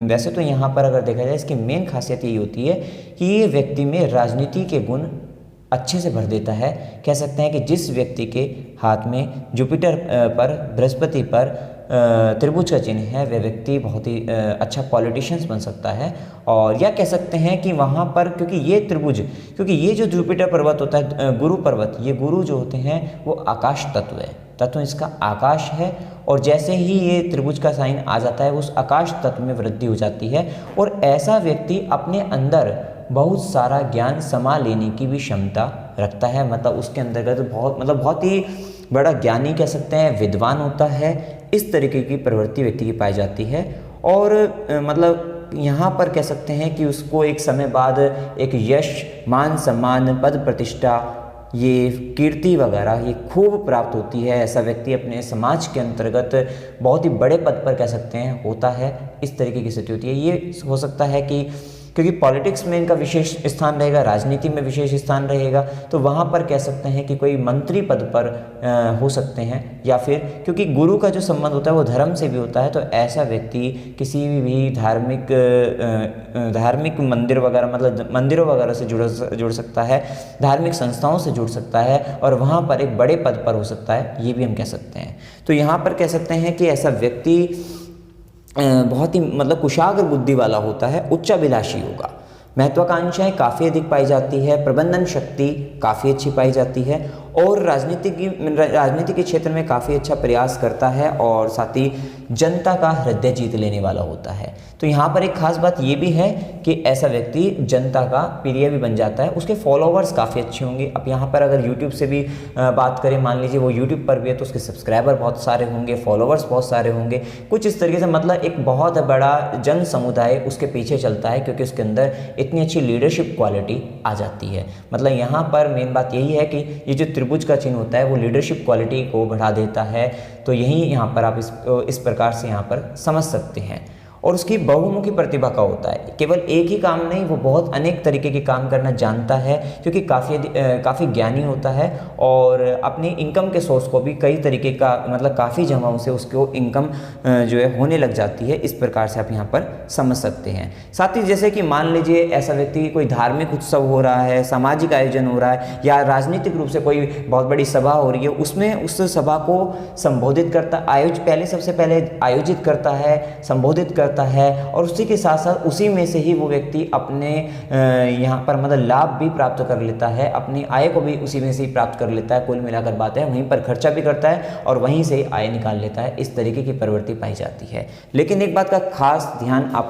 वैसे तो यहाँ पर अगर देखा जाए इसकी मेन खासियत यही होती है कि ये व्यक्ति में राजनीति के गुण अच्छे से भर देता है। कह सकते हैं कि जिस व्यक्ति के हाथ में जुपिटर पर बृहस्पति पर त्रिभुज का चिन्ह है वह व्यक्ति बहुत ही अच्छा पॉलिटिशियंस बन सकता है। और या कह सकते हैं कि वहाँ पर क्योंकि ये त्रिभुज, क्योंकि ये जो जुपिटर पर्वत होता है गुरु पर्वत, ये गुरु जो होते हैं वो आकाश तत्व है, तत्व इसका आकाश है। और जैसे ही ये त्रिभुज का साइन आ जाता है उस आकाश तत्व में वृद्धि हो जाती है और ऐसा व्यक्ति अपने अंदर बहुत सारा ज्ञान समा लेने की भी क्षमता रखता है। मतलब उसके अंतर्गत बहुत ही बड़ा ज्ञानी कह सकते हैं, विद्वान होता है। इस तरीके की प्रवृत्ति व्यक्ति की पाई जाती है। और मतलब यहाँ पर कह सकते हैं कि उसको एक समय बाद एक यश, मान सम्मान, पद प्रतिष्ठा, ये कीर्ति वगैरह ये खूब प्राप्त होती है। ऐसा व्यक्ति अपने समाज के अंतर्गत बहुत ही बड़े पद पर कह सकते हैं होता है। इस तरीके की स्थिति होती है। ये हो सकता है कि क्योंकि पॉलिटिक्स में इनका विशेष स्थान रहेगा, राजनीति में विशेष स्थान रहेगा, तो वहाँ पर कह सकते हैं कि कोई मंत्री पद पर हो सकते हैं। या फिर क्योंकि गुरु का जो संबंध होता है वो धर्म से भी होता है, तो ऐसा व्यक्ति किसी भी धार्मिक मंदिर वगैरह, मतलब मंदिरों वगैरह से जुड़ सकता है, धार्मिक संस्थाओं से जुड़ सकता है और वहाँ पर एक बड़े पद पर हो सकता है, ये भी हम कह सकते हैं। तो यहाँ पर कह सकते हैं कि ऐसा व्यक्ति बहुत ही मतलब कुशाग्र बुद्धि वाला होता है, उच्चाभिलाषी होगा, महत्वाकांक्षाएं काफ़ी अधिक पाई जाती है, प्रबंधन शक्ति काफ़ी अच्छी पाई जाती है और राजनीति के क्षेत्र में काफ़ी अच्छा प्रयास करता है और साथ ही जनता का हृदय जीत लेने वाला होता है। तो यहाँ पर एक खास बात ये भी है कि ऐसा व्यक्ति जनता का प्रिय भी बन जाता है, उसके फॉलोवर्स काफ़ी अच्छे होंगे। अब यहाँ पर अगर यूट्यूब से भी बात करें, मान लीजिए वो यूट्यूब पर भी है तो उसके सब्सक्राइबर बहुत सारे होंगे, फॉलोवर्स बहुत सारे होंगे, कुछ इस तरीके से मतलब एक बहुत बड़ा जन समुदाय उसके पीछे चलता है क्योंकि उसके अंदर इतनी अच्छी लीडरशिप क्वालिटी आ जाती है। मतलब यहाँ पर मेन बात यही है कि ये जो त्रिभुज का चिन्ह होता है वो लीडरशिप क्वालिटी को बढ़ा देता है। तो यही यहाँ पर आप इस प्रकार से यहाँ पर समझ सकते हैं। और उसकी बहुमुखी प्रतिभा का होता है, केवल एक ही काम नहीं, वो बहुत अनेक तरीके के काम करना जानता है क्योंकि काफ़ी ज्ञानी होता है और अपनी इनकम के सोर्स को भी कई तरीके का मतलब काफ़ी जमाओं से उसको इनकम जो है होने लग जाती है। इस प्रकार से आप यहाँ पर समझ सकते हैं। साथ ही जैसे कि मान लीजिए ऐसा व्यक्ति कोई धार्मिक उत्सव हो रहा है, सामाजिक आयोजन हो रहा है या राजनीतिक रूप से कोई बहुत बड़ी सभा हो रही है, उसमें उस सभा को संबोधित करता सबसे पहले आयोजित करता है, संबोधित करता है और उसी के साथ साथ उसी में से ही वो व्यक्ति अपने यहाँ पर मतलब लाभ भी प्राप्त कर लेता है, अपनी आय को भी उसी में से ही प्राप्त कर लेता है। कुल मिलाकर बात है, वहीं पर खर्चा भी करता है और वहीं से आय निकाल लेता है। इस तरीके की प्रवृत्ति पाई जाती है। लेकिन एक बात का खास ध्यान आप